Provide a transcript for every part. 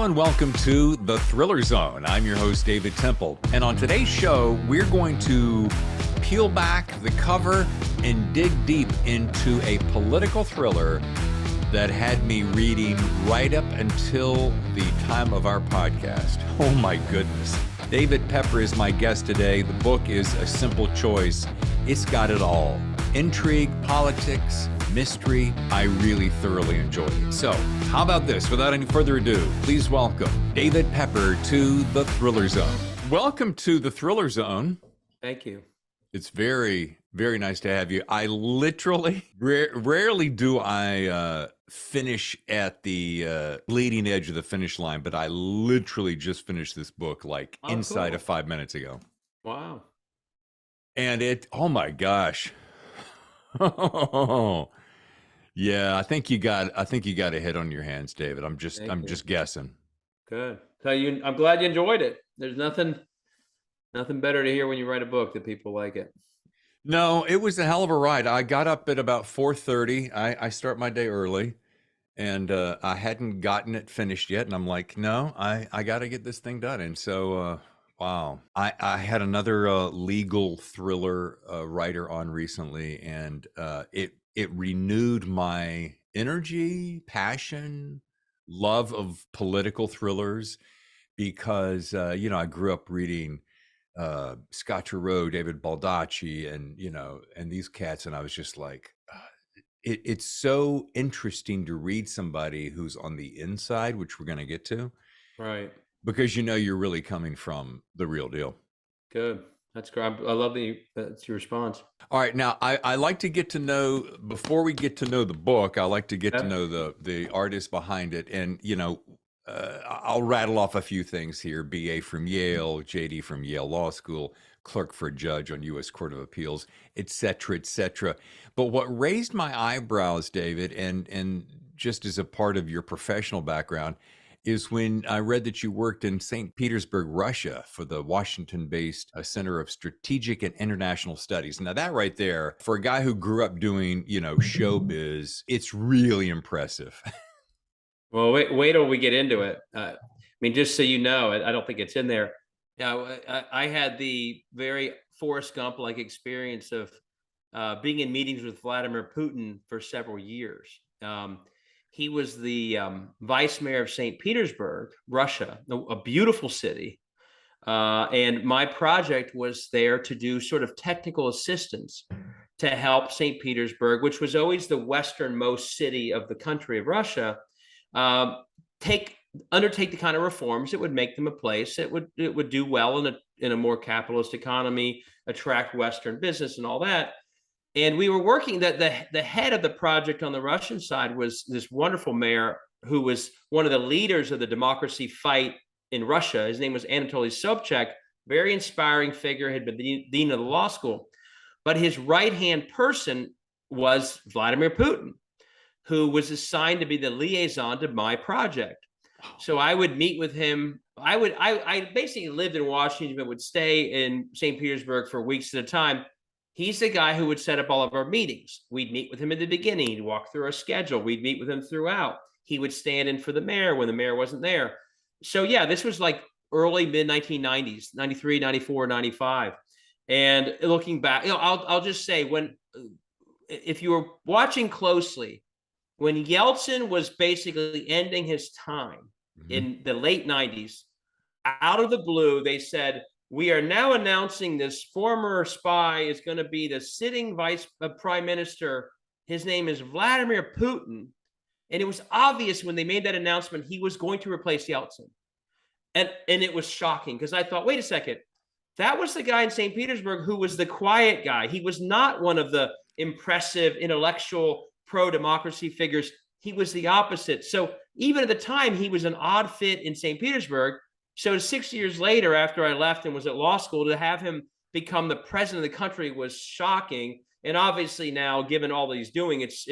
and welcome to The Thriller Zone. I'm your host, David Temple. And on today's show, we're going to peel back the cover and dig deep into a political thriller that had me reading right up until the time of our podcast. Oh my goodness. David Pepper is my guest today. The book is a simple choice. It's got it all. Intrigue, politics, mystery. I really thoroughly enjoyed it. So how about this? Without any further ado, please welcome David Pepper to The Thriller Zone. Welcome to The Thriller Zone. Thank you. It's very, very nice to have you. I literally, rarely do I finish at the leading edge of the finish line, but I literally just finished this book like inside of 5 minutes ago. Wow. And oh my gosh. Oh, yeah, I think you got a hit on your hands, David. I'm just guessing. Good. So I'm glad you enjoyed it. There's nothing better to hear when you write a book that people like it. No, it was a hell of a ride. I got up at about 4:30. I start my day early, and I hadn't gotten it finished yet. And I'm like, no, I got to get this thing done. And so, wow, I had another legal thriller writer on recently, and it renewed my energy, passion, love of political thrillers because, I grew up reading Scott Turow, David Baldacci, and these cats. And I was just like, it's so interesting to read somebody who's on the inside, which we're going to get to. Right. Because you're really coming from the real deal. Good. That's great. I love that's your response. All right. Now, I like to get to know, before we get to know the book, I like to get to know the artist behind it. And, I'll rattle off a few things here. BA from Yale, JD from Yale Law School, clerk for a judge on U.S. Court of Appeals, et cetera, et cetera. But what raised my eyebrows, David, and just as a part of your professional background, is when I read that you worked in St. Petersburg, Russia for the Washington-based Center of Strategic and International Studies. Now that right there, for a guy who grew up doing, showbiz, it's really impressive. Well, wait till we get into it. Just so you know, I don't think it's in there. Now, I had the very Forrest Gump-like experience of being in meetings with Vladimir Putin for several years. He was the vice mayor of St. Petersburg, Russia, a beautiful city. And my project was there to do sort of technical assistance to help St. Petersburg, which was always the westernmost city of the country of Russia, undertake the kind of reforms that would make them a place that would do well in a more capitalist economy, attract Western business and all that. And we were working that the head of the project on the Russian side was this wonderful mayor who was one of the leaders of the democracy fight in Russia. His name was Anatoly Sobchak, very inspiring figure, had been the dean of the law school. But his right-hand person was Vladimir Putin, who was assigned to be the liaison to my project. So I would meet with him. I basically lived in Washington, but would stay in St. Petersburg for weeks at a time. He's the guy who would set up all of our meetings. We'd meet with him at the beginning. He'd walk through our schedule. We'd meet with him throughout. He would stand in for the mayor when the mayor wasn't there. So yeah, this was like early mid-1990s, 93, 94, 95. And looking back, I'll just say, if you were watching closely, when Yeltsin was basically ending his time in the late 90s, out of the blue, they said, we are now announcing this former spy is going to be the sitting prime minister. His name is Vladimir Putin. And it was obvious when they made that announcement, he was going to replace Yeltsin. And it was shocking because I thought, wait a second, that was the guy in St. Petersburg who was the quiet guy. He was not one of the impressive intellectual pro-democracy figures. He was the opposite. So even at the time, he was an odd fit in St. Petersburg. So 6 years later, after I left and was at law school, to have him become the president of the country was shocking. And obviously now, given all that he's doing, it's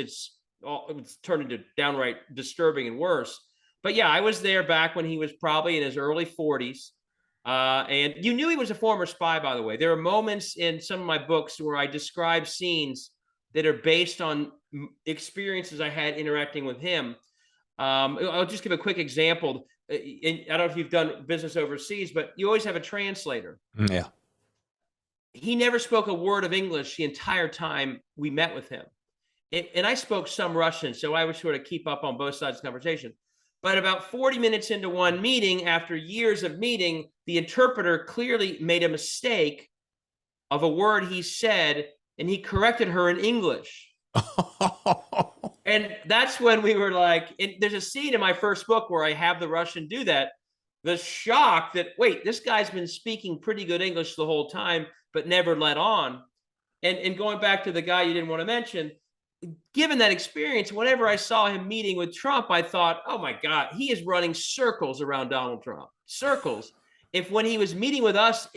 turned into downright disturbing and worse. But yeah, I was there back when he was probably in his early 40s. And you knew he was a former spy, by the way. There are moments in some of my books where I describe scenes that are based on experiences I had interacting with him. I'll just give a quick example. I don't know if you've done business overseas, but you always have a translator. Yeah. He never spoke a word of English the entire time we met with him. And I spoke some Russian, so I would sort of keep up on both sides of the conversation. But about 40 minutes into one meeting, after years of meeting, the interpreter clearly made a mistake of a word he said, and he corrected her in English. And that's when we were like, there's a scene in my first book where I have the Russian do that. The shock that, wait, this guy's been speaking pretty good English the whole time, but never let on. And going back to the guy you didn't want to mention, given that experience, whenever I saw him meeting with Trump, I thought, oh my God, he is running circles around Donald Trump. Circles. If when he was meeting with us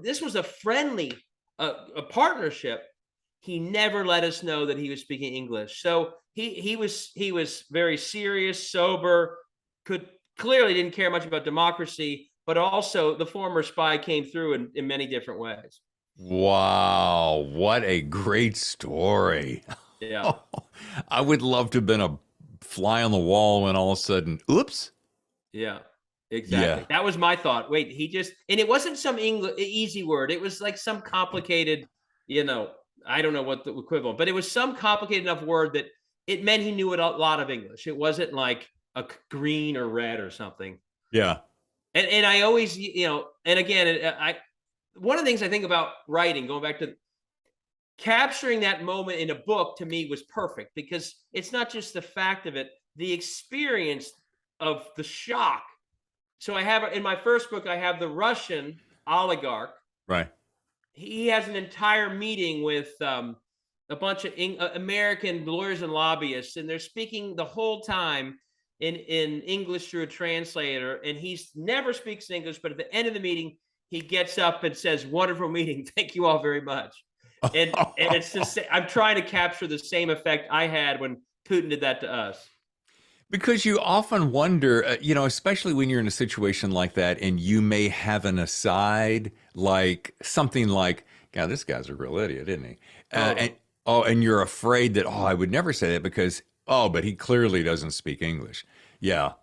this was a friendly a partnership, he never let us know that he was speaking English. So he was very serious, sober, clearly didn't care much about democracy, but also the former spy came through in many different ways. Wow, what a great story. Yeah. I would love to have been a fly on the wall when all of a sudden, oops. Yeah, exactly. Yeah. That was my thought. Wait, and it wasn't some easy word. It was like some complicated, I don't know what the equivalent, but it was some complicated enough word that it meant he knew a lot of English. It wasn't like a green or red or something. Yeah. And I always, and again, one of the things I think about writing, going back to capturing that moment in a book, to me was perfect, because it's not just the fact of it, the experience of the shock. So I have, in my first book, I have the Russian oligarch. Right. He has an entire meeting with a bunch of American lawyers and lobbyists, and they're speaking the whole time in English through a translator, and he never speaks English, but at the end of the meeting, he gets up and says, "Wonderful meeting. Thank you all very much." And it's just, I'm trying to capture the same effect I had when Putin did that to us. Because you often wonder, especially when you're in a situation like that and you may have an aside, like something like, God, this guy's a real idiot, isn't he? And you're afraid that, I would never say that because, but he clearly doesn't speak English. Yeah.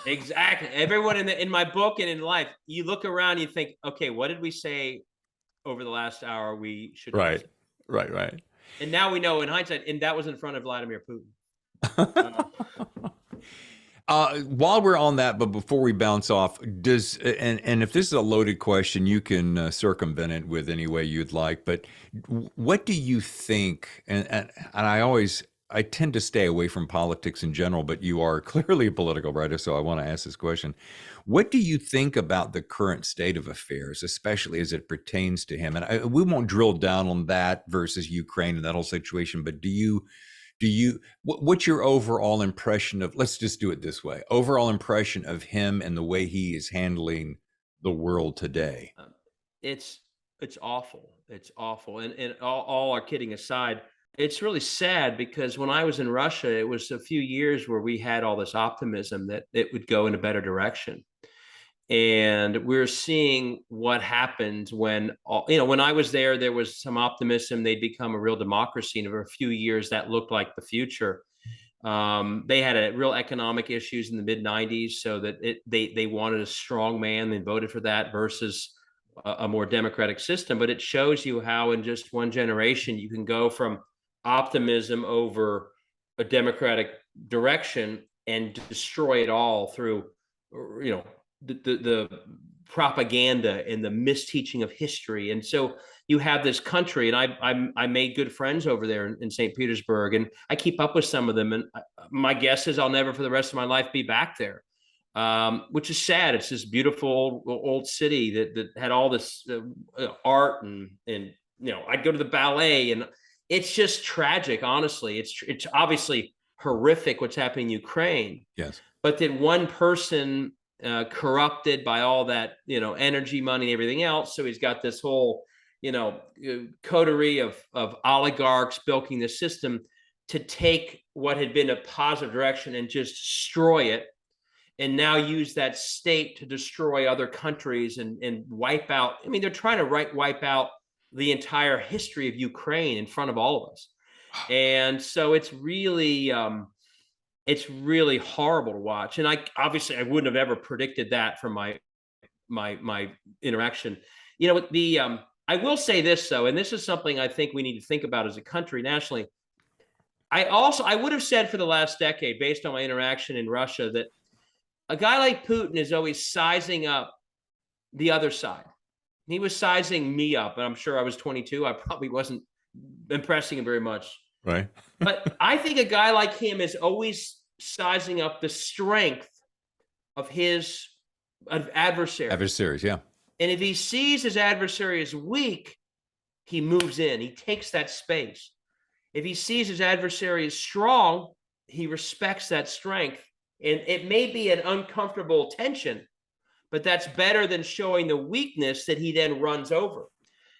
Exactly. Everyone in my book and in life, you look around, you think, okay, what did we say over the last hour we should not say? Right. And now we know in hindsight, and that was in front of Vladimir Putin. While we're on that, but before we bounce off, and if this is a loaded question, you can circumvent it with any way you'd like. But what do you think? And I tend to stay away from politics in general, but you are clearly a political writer, so I want to ask this question. What do you think about the current state of affairs, especially as it pertains to him? And we won't drill down on that versus Ukraine and that whole situation, but what's your overall impression of, let's just do it this way, overall impression of him and the way he is handling the world today? It's awful. It's awful. And all our kidding aside, it's really sad, because when I was in Russia, it was a few years where we had all this optimism that it would go in a better direction. And we're seeing what happens when, when I was there was some optimism they'd become a real democracy. And for a few years, that looked like the future. They had a real economic issues in the mid 90s, so that they wanted a strong man. They voted for that versus a more democratic system. But it shows you how in just one generation, you can go from optimism over a democratic direction and destroy it all through, the propaganda and the misteaching of history. And so you have this country, and I made good friends over there in St. Petersburg, and I keep up with some of them. And my guess is I'll never for the rest of my life be back there, which is sad. It's this beautiful old city that had all this art and I'd go to the ballet, and it's just tragic. Honestly, it's obviously horrific what's happening in Ukraine. Yes. But that one person corrupted by all that, energy, money, and everything else. So he's got this whole, coterie of oligarchs bilking the system to take what had been a positive direction and just destroy it, and now use that state to destroy other countries and wipe out. I mean, they're trying to wipe out the entire history of Ukraine in front of all of us. And so it's really, It's really horrible to watch. And I obviously I wouldn't have ever predicted that from my interaction. You know, the I will say this though, and this is something I think we need to think about as a country nationally. I would have said for the last decade, based on my interaction in Russia, that a guy like Putin is always sizing up the other side. He was sizing me up, and I'm sure I was 22. I probably wasn't impressing him very much. Right. But I think a guy like him is always sizing up the strength of his adversary. Adversaries, yeah. And if he sees his adversary as weak, he moves in, he takes that space. If he sees his adversary as strong, he respects that strength. And it may be an uncomfortable tension, but that's better than showing the weakness that he then runs over.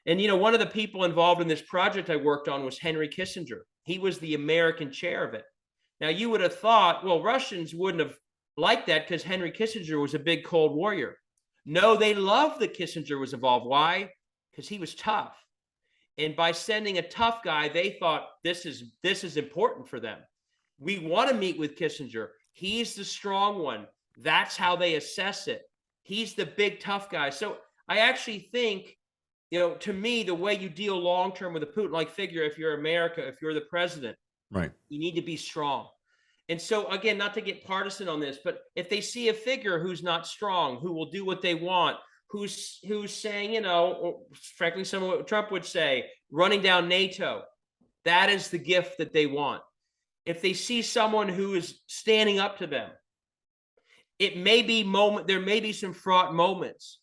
And, you know, one of the people involved in this project I worked on was Henry Kissinger. He was the American chair of it. Now, you would have thought, well, Russians wouldn't have liked that because Henry Kissinger was a big Cold Warrior. No, they loved that Kissinger was involved. Why? Because he was tough. And by sending a tough guy, they thought this is important for them. We want to meet with Kissinger. He's the strong one. That's how they assess it. He's the big tough guy. So I actually think, you know, to me, the way you deal long-term with a Putin-like figure, if you're America, if you're the president, right, you need to be strong. And so, again, not to get partisan on this, but if they see a figure who's not strong, who will do what they want, who's saying, you know, or frankly, some of what Trump would say, running down NATO, that is the gift that they want. If they see someone who is standing up to them, it may be there may be some fraught moments,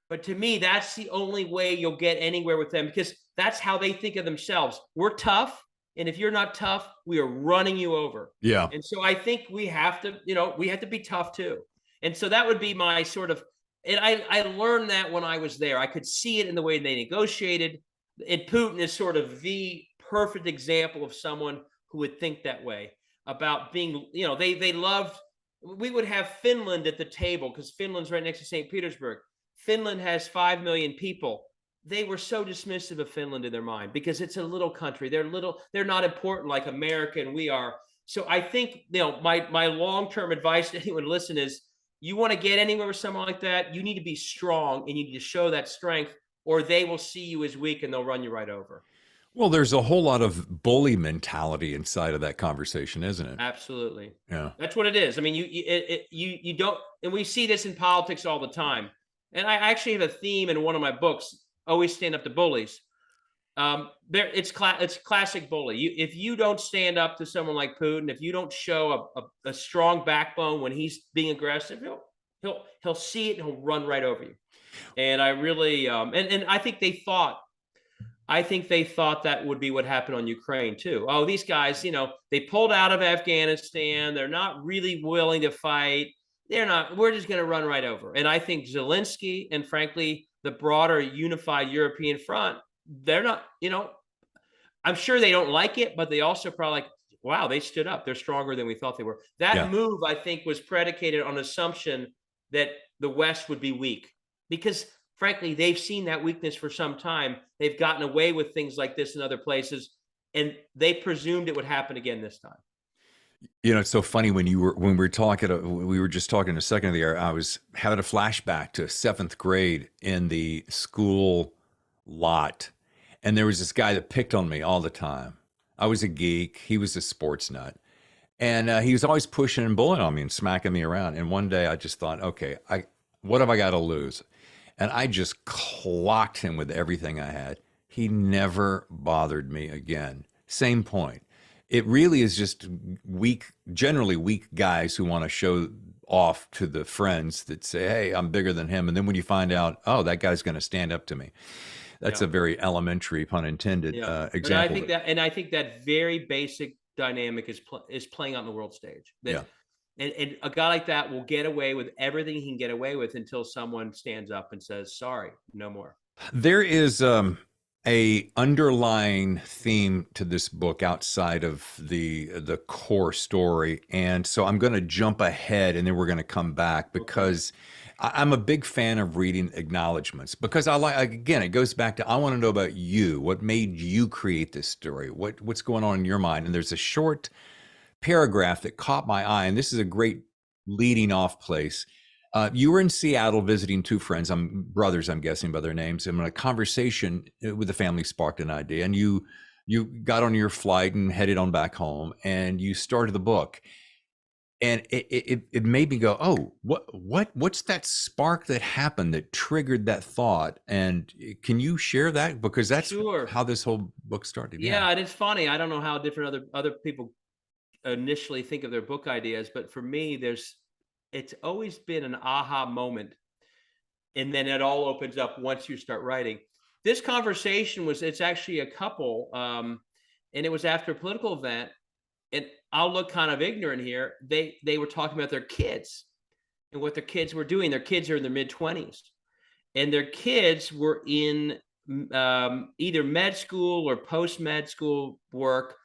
but to me, that's the only way you'll get anywhere with them, because that's how they think of themselves. We're tough. And if you're not tough, we are running you over. yeah. And so I think we have to, you know, we have to be tough too. And so that would be my sort of, and I learned that when I was there. I could see it in the way they negotiated. And Putin is sort of the perfect example of someone who would think that way about being, you know, they loved, we would have Finland at the table because Finland's right next to St. Petersburg. Finland has 5 million people. They were so dismissive of Finland in their mind because it's a little country. They're not important like America and we are. So I think, you know, my long-term advice to anyone listen is, you want to get anywhere with someone like that, you need to be strong and you need to show that strength, or they will see you as weak and they'll run you right over. Well, there's a whole lot of bully mentality inside of that conversation, isn't it? Absolutely. Yeah. That's what it is. I mean, you don't, and we see this in politics all the time. And I actually have a theme in one of my books, Always Stand Up to Bullies. It's classic bully. If you don't stand up to someone like Putin, if you don't show a strong backbone when he's being aggressive, he'll see it and he'll run right over you. And I really and I think they thought that would be what happened on Ukraine too. Oh, these guys, you know, they pulled out of Afghanistan. They're not really willing to fight. We're just going to run right over. And I think Zelensky and frankly, the broader unified European front, they're not, you know, I'm sure they don't like it, but they also probably like, wow, they stood up. They're stronger than we thought they were. That move, I think, was predicated on assumption that the West would be weak because frankly, they've seen that weakness for some time. They've gotten away with things like this in other places, and they presumed it would happen again this time. You know, it's so funny when we were talking, we were just talking a second ago, I was having a flashback to 7th grade in the school lot. And there was this guy that picked on me all the time. I was a geek. He was a sports nut. And he was always pushing and bullying on me and smacking me around. And one day I just thought, okay, what have I got to lose? And I just clocked him with everything I had. He never bothered me again. Same point. It really is just generally weak guys who want to show off to the friends that say, hey, I'm bigger than him. And then when you find out, oh, that guy's going to stand up to me. That's a very elementary, pun intended, example. I think that very basic dynamic is playing out on the world stage. And a guy like that will get away with everything he can get away with until someone stands up and says, sorry, no more. There is a underlying theme to this book outside of the core story. And so I'm going to jump ahead and then we're going to come back because I'm a big fan of reading acknowledgments because again, it goes back to, I want to know about you. What made you create this story? What's going on in your mind? And there's a short paragraph that caught my eye, and this is a great leading off place. You were in Seattle visiting two friends, brothers, I'm guessing by their names, and a conversation with the family sparked an idea, and you got on your flight and headed on back home, and you started the book. And it made me go, oh, what's that spark that happened that triggered that thought? And can you share that? Because that's Sure. how this whole book started. Yeah, and it's funny. I don't know how different other people initially think of their book ideas, but for me, it's always been an aha moment, and then it all opens up once you start writing. This conversation it's actually a couple, and it was after a political event, and I'll look kind of ignorant here. They were talking about their kids and what their kids were doing. Their kids are in their mid-20s, and their kids were in either med school or post-med school work,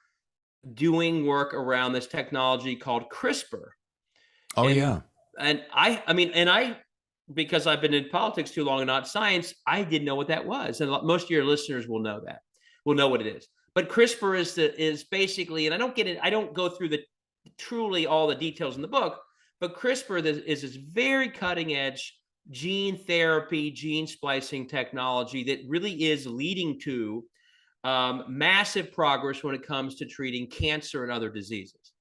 doing work around this technology called CRISPR. Oh And yeah. I mean, and I, because I've been in politics too long and not science, I didn't know what that was. And most of your listeners will know what it is. But CRISPR is basically, and I don't go through the truly all the details in the book, but CRISPR is this very cutting edge gene therapy, gene splicing technology that really is leading to massive progress when it comes to treating cancer and other diseases.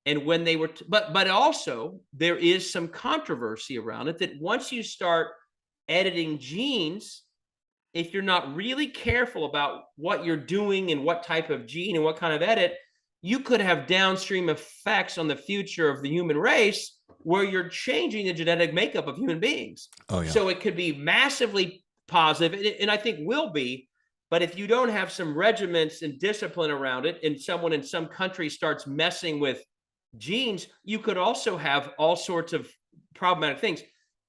And when they were, but also there is some controversy around it that once you start editing genes, if you're not really careful about what you're doing and what type of gene and what kind of edit, you could have downstream effects on the future of the human race where you're changing the genetic makeup of human beings. Oh yeah. So it could be massively positive, and I think will be. But if you don't have some regiments and discipline around it, and someone in some country starts messing with genes, you could also have all sorts of problematic things.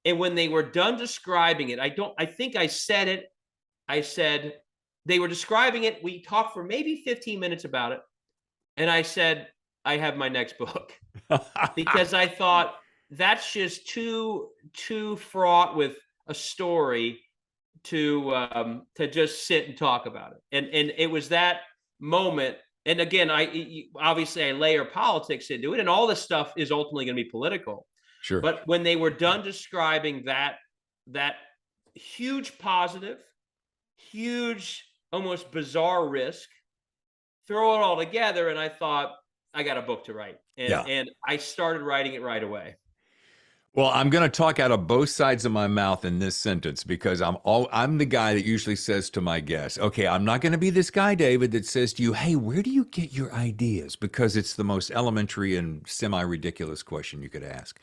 And when they were done describing it, I think I said it. I said, they were describing it. We talked for maybe 15 minutes about it. And I said, I have my next book, because I thought that's just too fraught with a story to just sit and talk about it. And it was that moment. And again, obviously I layer politics into it, and all this stuff is ultimately going to be political. Sure. But when they were done describing that huge positive, huge, almost bizarre risk, throw it all together, and I thought, I got a book to write. And I started writing it right away. Well, I'm going to talk out of both sides of my mouth in this sentence, because I'm the guy that usually says to my guests, okay, I'm not going to be this guy, David, that says to you, hey, where do you get your ideas? Because it's the most elementary and semi-ridiculous question you could ask.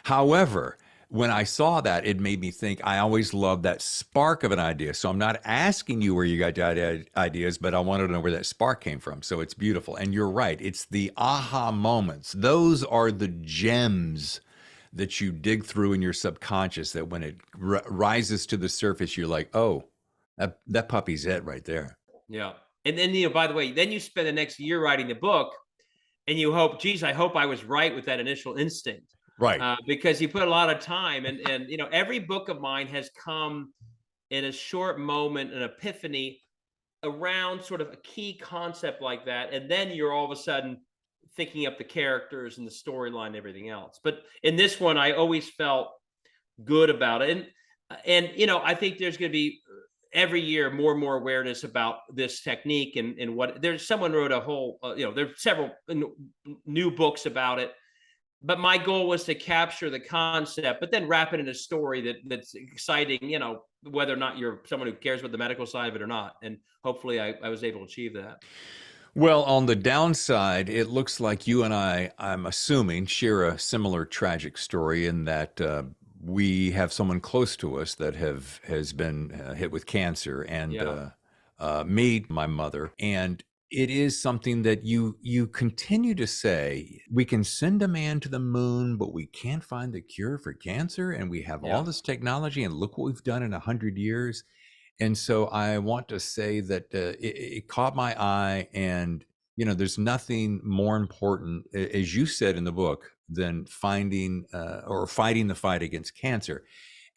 However, when I saw that, it made me think, I always love that spark of an idea. So I'm not asking you where you got your ideas, but I wanted to know where that spark came from. So it's beautiful. And you're right. It's the aha moments. Those are the gems that you dig through in your subconscious, that when it rises to the surface, you're like, oh, that puppy's it right there. Yeah. And then, by the way, then you spend the next year writing the book, and you hope, geez, I hope I was right with that initial instinct. Right. Because you put a lot of time, and every book of mine has come in a short moment, an epiphany around sort of a key concept like that. And then you're all of a sudden thinking up the characters and the storyline and everything else. But in this one, I always felt good about it. And I think there's going to be every year more and more awareness about this technique, and what someone wrote a whole, there's several new books about it. But my goal was to capture the concept, but then wrap it in a story that's exciting, whether or not you're someone who cares about the medical side of it or not. And hopefully I was able to achieve that. Well, on the downside, it looks like you and I'm assuming, share a similar tragic story, in that we have someone close to us that has been hit with cancer, and me, my mother, and it is something that you continue to say, we can send a man to the moon, but we can't find the cure for cancer, and we have all this technology, and look what we've done in 100 years. And so I want to say that it caught my eye, and there's nothing more important, as you said in the book, than finding or fighting the fight against cancer.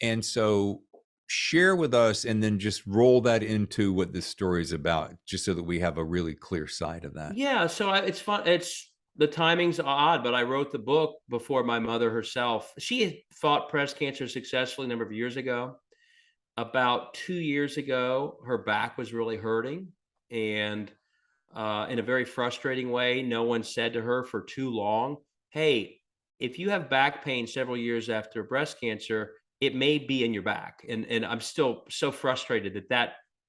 And so share with us, and then just roll that into what this story is about, just so that we have a really clear side of that. Yeah, so it's fun. the timing's odd, but I wrote the book before my mother herself. She had fought breast cancer successfully a number of years ago. About 2 years ago, her back was really hurting, and in a very frustrating way, no one said to her for too long, "Hey, if you have back pain several years after breast cancer, it may be in your back." And I'm still so frustrated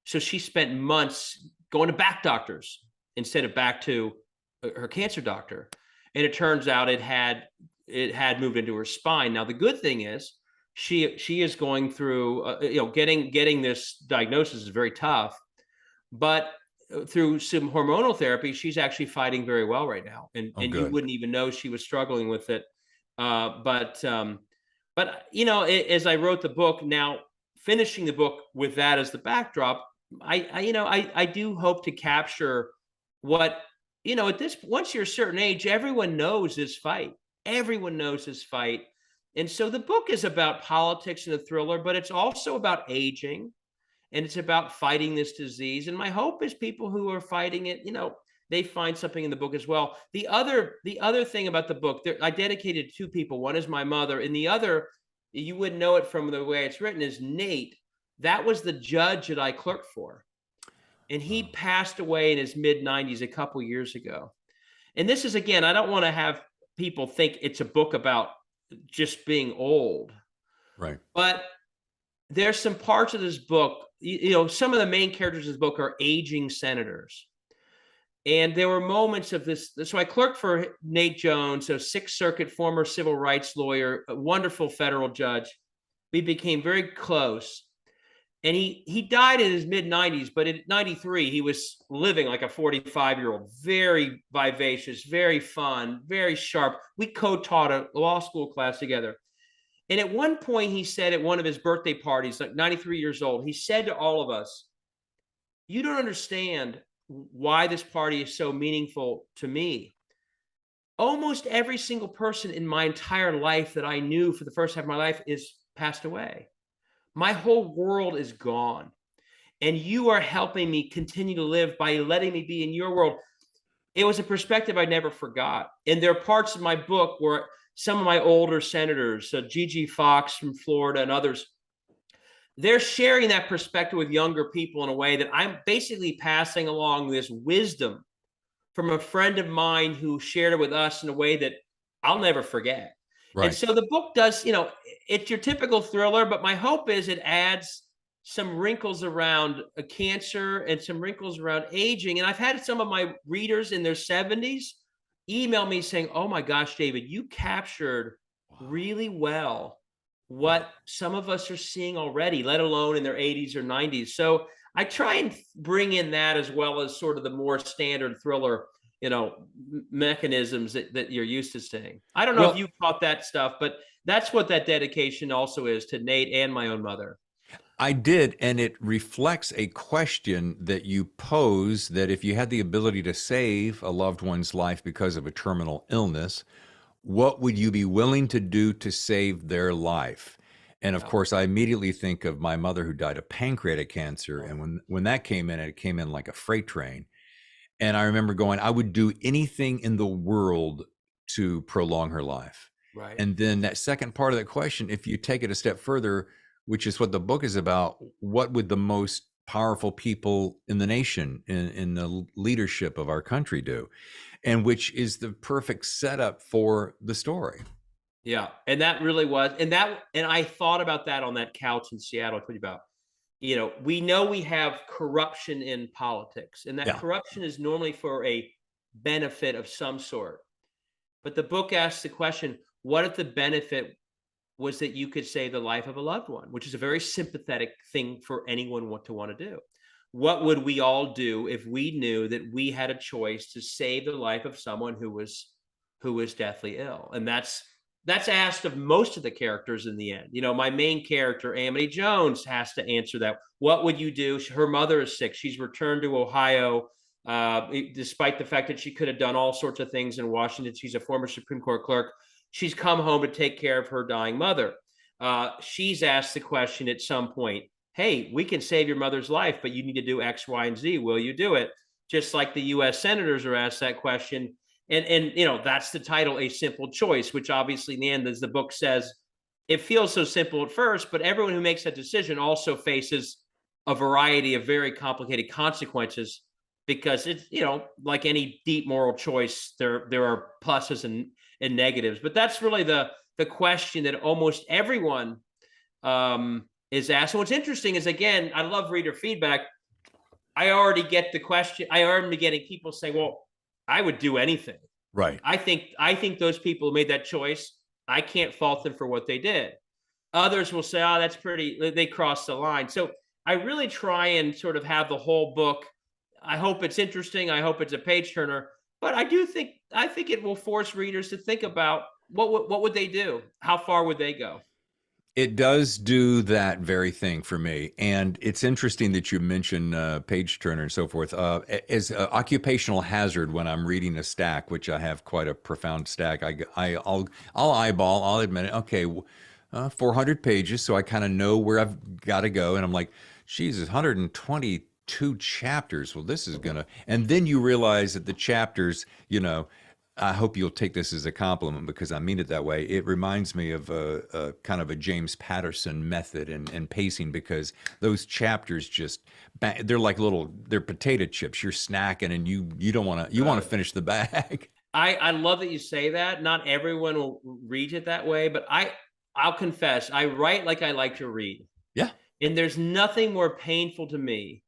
so she spent months going to back doctors instead of back to her cancer doctor. And it turns out it had moved into her spine. Now the good thing is she is going through getting this diagnosis is very tough, but through some hormonal therapy, she's actually fighting very well right now, and Oh, you good. wouldn't even know she was struggling with it. But as I wrote the book, now finishing the book with that as the backdrop, I do hope to capture what at this once you're a certain age, everyone knows this fight. Everyone knows this fight, and so the book is about politics and a thriller, but it's also about aging, and it's about fighting this disease. And my hope is people who are fighting it, they find something in the book as well. The other thing about the book, I dedicated to two people. One is my mother, and the other, you wouldn't know it from the way it's written, is Nate. That was the judge that I clerked for, and he Oh, passed away in his mid 90s a couple years ago. And this is, again, I don't want to have people think it's a book about just being old, right. but there's some parts of this book, some of the main characters of this book are aging senators. And there were moments of this. So I clerked for Nate Jones, a Sixth Circuit former civil rights lawyer, a wonderful federal judge. We became very close. And he died in his mid 90s, but at 93, he was living like a 45-year-old, very vivacious, very fun, very sharp. We co-taught a law school class together. And at one point, he said at one of his birthday parties, like 93 years old, he said to all of us, "You don't understand why this party is so meaningful to me. Almost every single person in my entire life that I knew for the first half of my life is passed away. My whole world is gone. And you are helping me continue to live by letting me be in your world." It was a perspective I never forgot. And there are parts of my book where some of my older senators, Gigi Fox from Florida and others, they're sharing that perspective with younger people in a way that I'm basically passing along this wisdom from a friend of mine who shared it with us in a way that I'll never forget. And Right. so the book does, it's your typical thriller, but my hope is it adds some wrinkles around a cancer and some wrinkles around aging. And I've had some of my readers in their 70s email me saying, "Oh my gosh, David, you captured Wow. really well Wow. what some of us are seeing already, let alone in their 80s or 90s." So I try and bring in that as well as sort of the more standard thriller, mechanisms that you're used to seeing. I don't know if Well, you caught that stuff, but that's what that dedication also is to Nate and my own mother. I did, and it reflects a question that you pose that if you had the ability to save a loved one's life because of a terminal illness, what would you be willing to do to save their life? And of Yeah. course, I immediately think of my mother who died of pancreatic cancer. Oh, And when that came in, it came in like a freight train. And I remember going, I would do anything in the world to prolong her life. right. And then that second part of that question, if you take it a step further, which is what the book is about, what would the most powerful people in the nation, in the leadership of our country do? And which is the perfect setup for the story. Yeah. And that really was, and I thought about that on that couch in Seattle I told you about. We know we have corruption in politics, and that Yeah, corruption is normally for a benefit of some sort. But the book asks the question, what if the benefit was that you could save the life of a loved one, which is a very sympathetic thing for anyone to want to do. What would we all do if we knew that we had a choice to save the life of someone who was deathly ill? And that's asked of most of the characters in the end. My main character, Amity Jones, has to answer that. What would you do? Her mother is sick. She's returned to Ohio, despite the fact that she could have done all sorts of things in Washington. She's a former Supreme Court clerk. She's come home to take care of her dying mother. She's asked the question at some point, "Hey, we can save your mother's life, but you need to do X, Y, and Z. Will you do it?" Just like the U.S. senators are asked that question. And that's the title, A Simple Choice, which obviously in the end, as the book says, it feels so simple at first, but everyone who makes that decision also faces a variety of very complicated consequences, because it's, like any deep moral choice, there are pluses and negatives. But that's really the question that almost everyone is asked. And what's interesting is, again, I love reader feedback. I already get the question. I already getting people saying, well, I would do anything. Right. I think those people who made that choice, I can't fault them for what they did. Others will say, oh, that's pretty, they crossed the line. So I really try and sort of have the whole book. I hope it's interesting. I hope it's a page turner. But I think it will force readers to think about what would they do? How far would they go? It does do that very thing for me. And it's interesting that you mention page turner and so forth. As occupational hazard, when I'm reading a stack, which I have quite a profound stack, I'll eyeball, I'll admit it. Okay, 400 pages, so I kind of know where I've got to go. And I'm like, Jesus, 122 chapters. Well, this is gonna. And then you realize that the chapters, I hope you'll take this as a compliment, because I mean it that way. It reminds me of a kind of a James Patterson method and pacing, because those chapters they're like they're potato chips. You're snacking and you don't want to, you want to finish the bag. I love that you say that. Not everyone will read it that way, but I'll confess, I write like I like to read. Yeah. And there's nothing more painful to me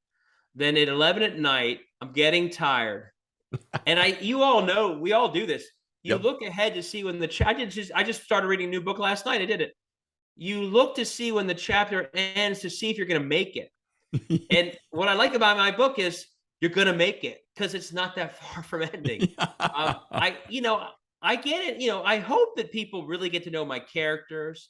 than at 11 at night, I'm getting tired. And you all know, we all do this. You Yep. look ahead to see when I just started reading a new book last night. I did it. You look to see when the chapter ends to see if you're going to make it. And what I like about my book is you're going to make it, because it's not that far from ending. I get it. I hope that people really get to know my characters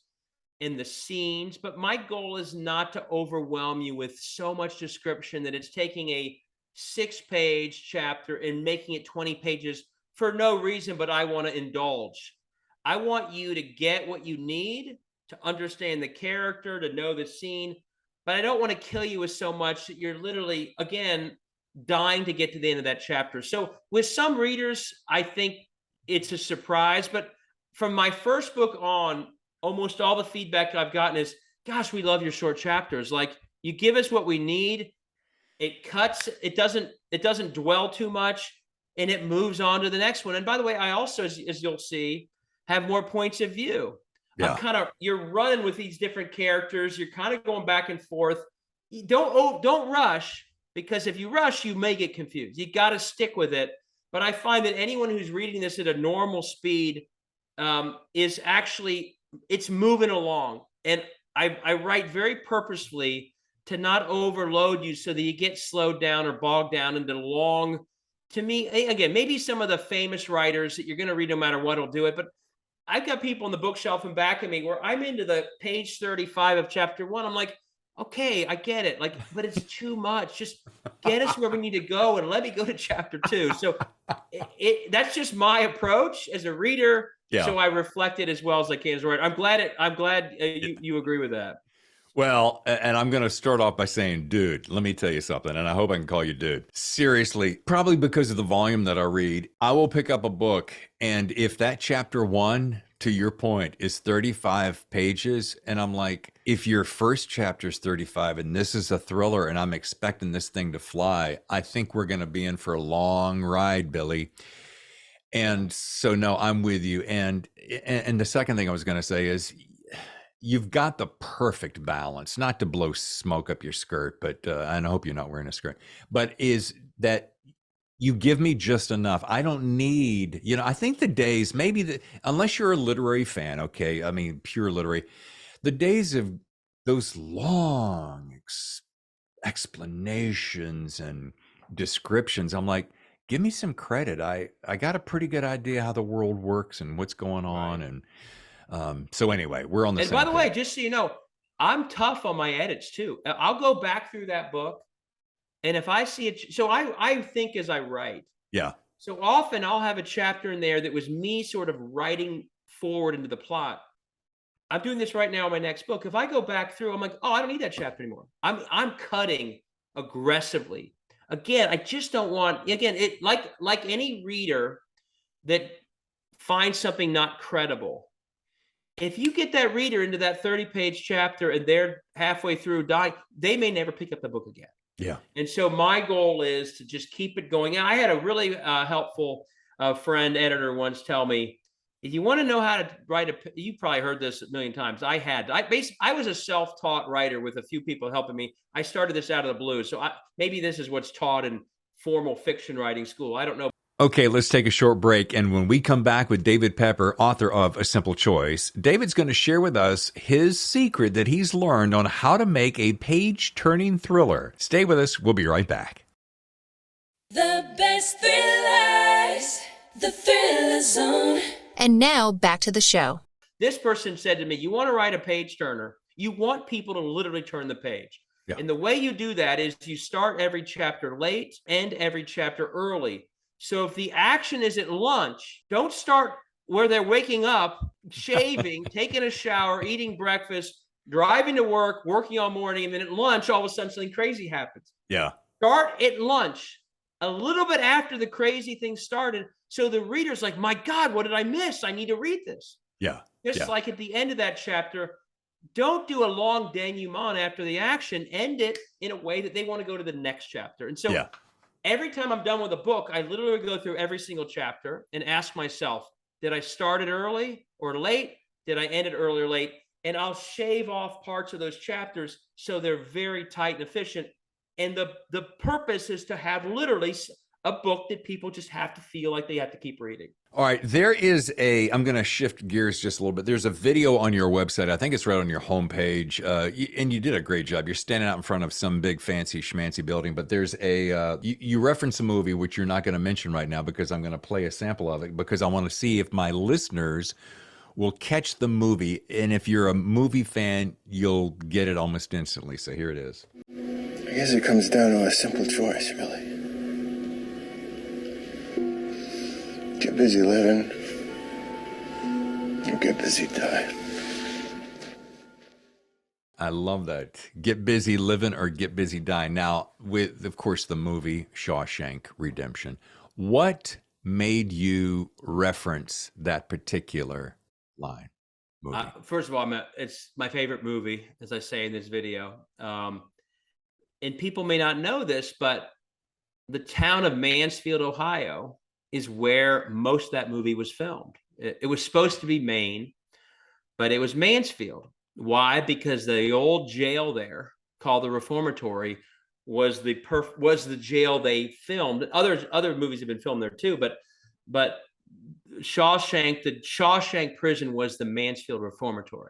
and the scenes, but my goal is not to overwhelm you with so much description that it's taking a 6-page chapter and making it 20 pages for no reason, but I want to indulge. I want you to get what you need to understand the character, to know the scene, but I don't want to kill you with so much that you're literally, again, dying to get to the end of that chapter. So with some readers, I think it's a surprise, but from my first book on, almost all the feedback I've gotten is, gosh, we love your short chapters. Like, you give us what we need. It cuts, it doesn't dwell too much, and it moves on to the next one. And by the way, I also, as you'll see, have more points of view. Yeah. You're running with these different characters. You're kind of going back and forth. You don't rush, because if you rush, you may get confused. You got to stick with it. But I find that anyone who's reading this at a normal speed is actually, it's moving along. And I write very purposefully to not overload you so that you get slowed down or bogged down into long, to me, again, maybe some of the famous writers that you're going to read no matter what will do it. But I've got people on the bookshelf in back of me where I'm into the page 35 of chapter 1. I'm like, okay, I get it. Like, but it's too much. Just get us where we need to go and let me go to chapter 2. So that's just my approach as a reader. Yeah. So I reflect it as well as I can as a writer. I'm glad you agree with that. Well, and I'm going to start off by saying, dude, let me tell you something, and I hope I can call you dude. Seriously, probably because of the volume that I read, I will pick up a book, and if that chapter 1, to your point, is 35 pages, and I'm like, if your first chapter is 35 and this is a thriller and I'm expecting this thing to fly, I think we're going to be in for a long ride, Billy. And so, no, I'm with you. And the second thing I was going to say is, you've got the perfect balance, not to blow smoke up your skirt, but and I hope you're not wearing a skirt, but is that you give me just enough. I don't need, I think the days, unless you're a literary fan, okay, I mean, pure literary, the days of those long explanations and descriptions, I'm like, give me some credit. I got a pretty good idea how the world works and what's going on. Right. And so anyway, we're on the same page. And by the way, page. just so you know, I'm tough on my edits too. I'll go back through that book, and if I see it, so I think as I write. Yeah. So often I'll have a chapter in there that was me sort of writing forward into the plot. I'm doing this right now in my next book. If I go back through, I'm like, oh, I don't need that chapter anymore. I'm cutting aggressively. Again, I just don't want, again, it like any reader, that find something not credible. If you get that reader into that 30-page chapter and they're halfway through dying, they may never pick up the book again. Yeah. And so my goal is to just keep it going. And I had a really helpful friend editor once tell me, if you want to know how to write you probably heard this a million times. I was a self-taught writer with a few people helping me. I started this out of the blue. So maybe this is what's taught in formal fiction writing school. I don't know. Okay, let's take a short break. And when we come back with David Pepper, author of A Simple Choice, David's going to share with us his secret that he's learned on how to make a page-turning thriller. Stay with us. We'll be right back. The best thrillers, the Thriller Zone. And now back to the show. This person said to me, you want to write a page turner, you want people to literally turn the page. Yeah. And the way you do that is you start every chapter late and every chapter early. So if the action is at lunch, don't start where they're waking up, shaving, taking a shower, eating breakfast, driving to work, working all morning, and then at lunch, all of a sudden something crazy happens. Yeah. Start at lunch, a little bit after the crazy thing started. So the reader's like, my God, what did I miss? I need to read this. Yeah. Just like at the end of that chapter, don't do a long denouement after the action. End it in a way that they want to go to the next chapter. And so every time I'm done with a book, I literally go through every single chapter and ask myself, did I start it early or late? Did I end it early or late? And I'll shave off parts of those chapters so they're very tight and efficient. And the purpose is to have literally a book that people just have to feel like they have to keep reading. All right, I'm going to shift gears just a little bit. There's a video on your website. I think it's right on your homepage, and you did a great job. You're standing out in front of some big fancy schmancy building, but there's you reference a movie, which you're not going to mention right now because I'm going to play a sample of it because I want to see if my listeners will catch the movie, and if you're a movie fan, you'll get it almost instantly. So here it is. I guess it comes down to a simple choice, really. Get busy living, or get busy dying. I love that. Get busy living or get busy dying. Now, with, of course, the movie Shawshank Redemption, what made you reference that particular line? Movie? First of all, it's my favorite movie, as I say in this video. And people may not know this, but the town of Mansfield, Ohio, is where most of that movie was filmed. It was supposed to be Maine, but it was Mansfield. Why? Because the old jail there, called the Reformatory, was the jail they filmed. Other movies have been filmed there too, but the Shawshank prison was the Mansfield Reformatory.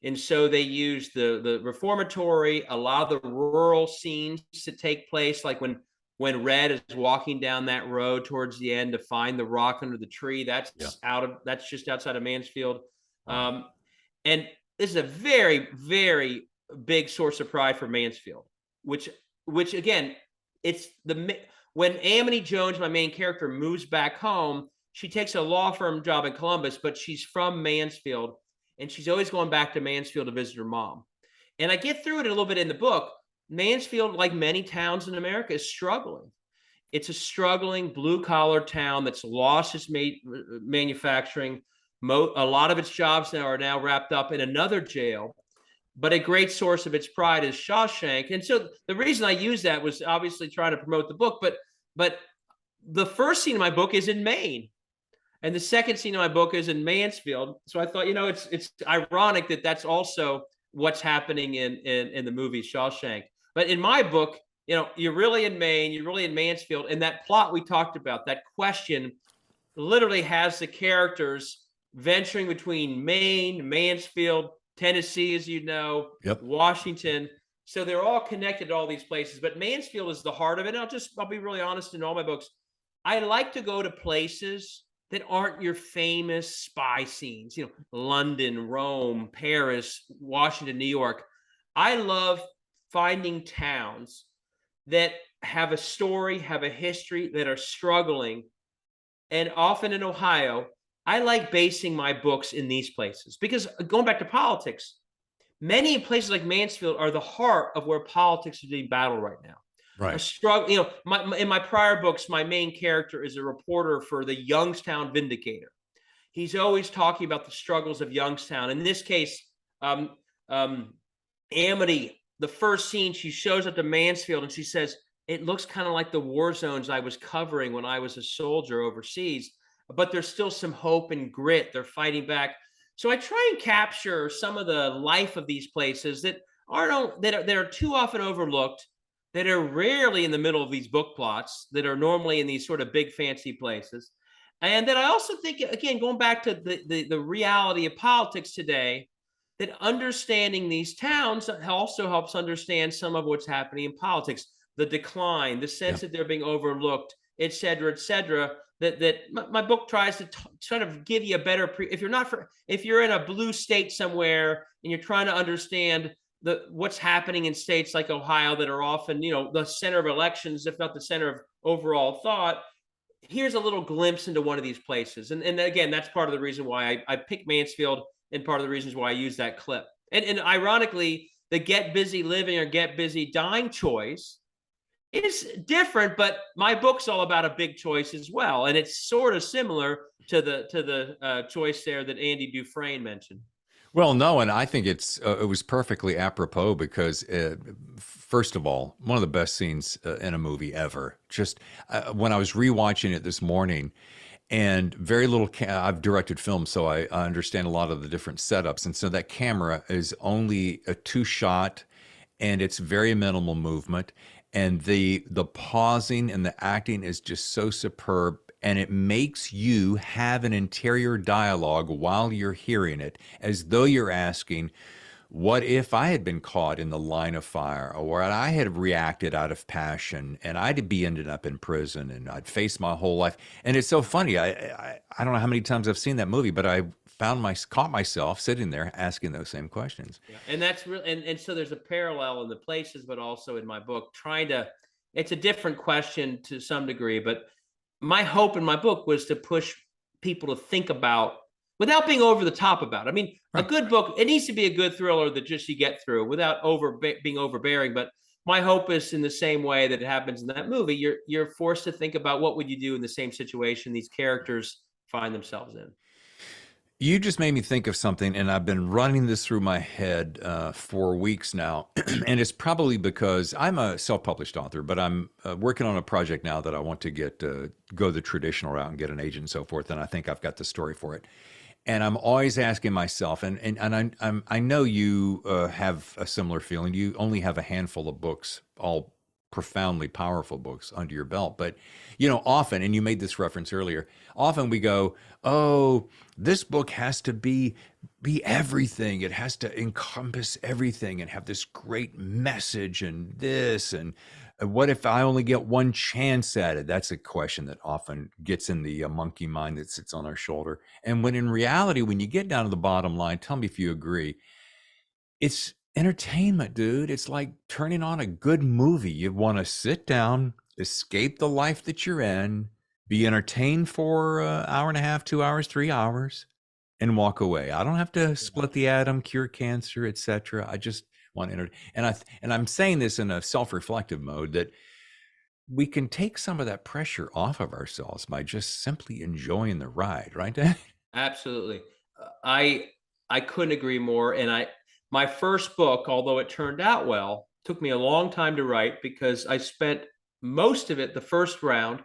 And so they used the Reformatory, a lot of the rural scenes to take place, like when Red is walking down that road towards the end to find the rock under the tree. That's just outside of Mansfield. And this is a very, very big source of pride for Mansfield, which again, it's when Amity Jones, my main character, moves back home, she takes a law firm job in Columbus, but she's from Mansfield, and she's always going back to Mansfield to visit her mom. And I get through it a little bit in the book. Mansfield, like many towns in America, is struggling. It's a struggling blue-collar town that's lost its manufacturing. A lot of its jobs are now wrapped up in another jail. But a great source of its pride is Shawshank. And so the reason I use that was obviously trying to promote the book. But the first scene of my book is in Maine. And the second scene of my book is in Mansfield. So I thought, it's ironic that that's also what's happening in the movie Shawshank. But in my book, you're really in Maine, you're really in Mansfield. And that plot we talked about, that question literally has the characters venturing between Maine, Mansfield, Tennessee, as you know, Washington. So they're all connected to all these places. But Mansfield is the heart of it. And I'll be really honest in all my books. I like to go to places that aren't your famous spy scenes, London, Rome, Paris, Washington, New York. I love finding towns that have a story, have a history, that are struggling. And often in Ohio, I like basing my books in these places because, going back to politics, many places like Mansfield are the heart of where politics is being battled right now. Right. A struggle. You know, in my prior books, my main character is a reporter for the Youngstown Vindicator. He's always talking about the struggles of Youngstown. In this case, um, Amity, the first scene, she shows up to Mansfield and she says, it looks kind of like the war zones I was covering when I was a soldier overseas, but there's still some hope and grit. They're fighting back. So I try and capture some of the life of these places that are too often overlooked, that are rarely in the middle of these book plots, that are normally in these sort of big fancy places. And then I also think, again, going back to the reality of politics today, that understanding these towns also helps understand some of what's happening in politics, the decline, the sense that they're being overlooked, et cetera, et cetera. That my book tries to sort of give you a better if you're in a blue state somewhere and you're trying to understand what's happening in states like Ohio that are often, you know, the center of elections, if not the center of overall thought. Here's a little glimpse into one of these places. And again, that's part of the reason why I picked Mansfield, and part of the reasons why I use that clip. And ironically, the get busy living or get busy dying choice is different, but my book's all about a big choice as well. And it's sort of similar to the choice there that Andy Dufresne mentioned. Well, no, and I think it was perfectly apropos because, first of all, one of the best scenes in a movie ever. Just when I was rewatching it this morning, and very little. I've directed films, so I understand a lot of the different setups, and so that camera is only a two shot, and it's very minimal movement, and the pausing and the acting is just so superb. And it makes you have an interior dialogue while you're hearing it, as though you're asking, what if I had been caught in the line of fire, or I had reacted out of passion and I'd be ended up in prison and I'd face my whole life. And it's so funny. I don't know how many times I've seen that movie, but I caught myself sitting there asking those same questions. Yeah. And that's real. And so there's a parallel in the places, but also in my book, it's a different question to some degree, but my hope in my book was to push people to think about, without being over the top about it. I mean, a good book, it needs to be a good thriller that just you get through without being overbearing. But my hope is, in the same way that it happens in that movie, you're forced to think about what would you do in the same situation these characters find themselves in. You just made me think of something, and I've been running this through my head for weeks now. And it's probably because I'm a self-published author, but I'm working on a project now that I want to go the traditional route and get an agent and so forth. And I think I've got the story for it. And I'm always asking myself, and I know you have a similar feeling. You only have a handful of books, all profoundly powerful books under your belt. But, you know, often, and you made this reference earlier, often we go, oh, this book has to be everything. It has to encompass everything and have this great message and this. And what if I only get one chance at it? That's a question that often gets in the monkey mind that sits on our shoulder. And when in reality, when you get down to the bottom line, tell me if you agree, it's entertainment, dude. It's like turning on a good movie. You want to sit down, escape the life that you're in, be entertained for an hour and a half, 2 hours, 3 hours, and walk away. I don't have to split the atom, cure cancer, etc. I just want to and I'm saying this in a self-reflective mode, that we can take some of that pressure off of ourselves by just simply enjoying the ride, right, Dan? Absolutely. I couldn't agree more. And my first book, although it turned out well, took me a long time to write because I spent most of it, the first round,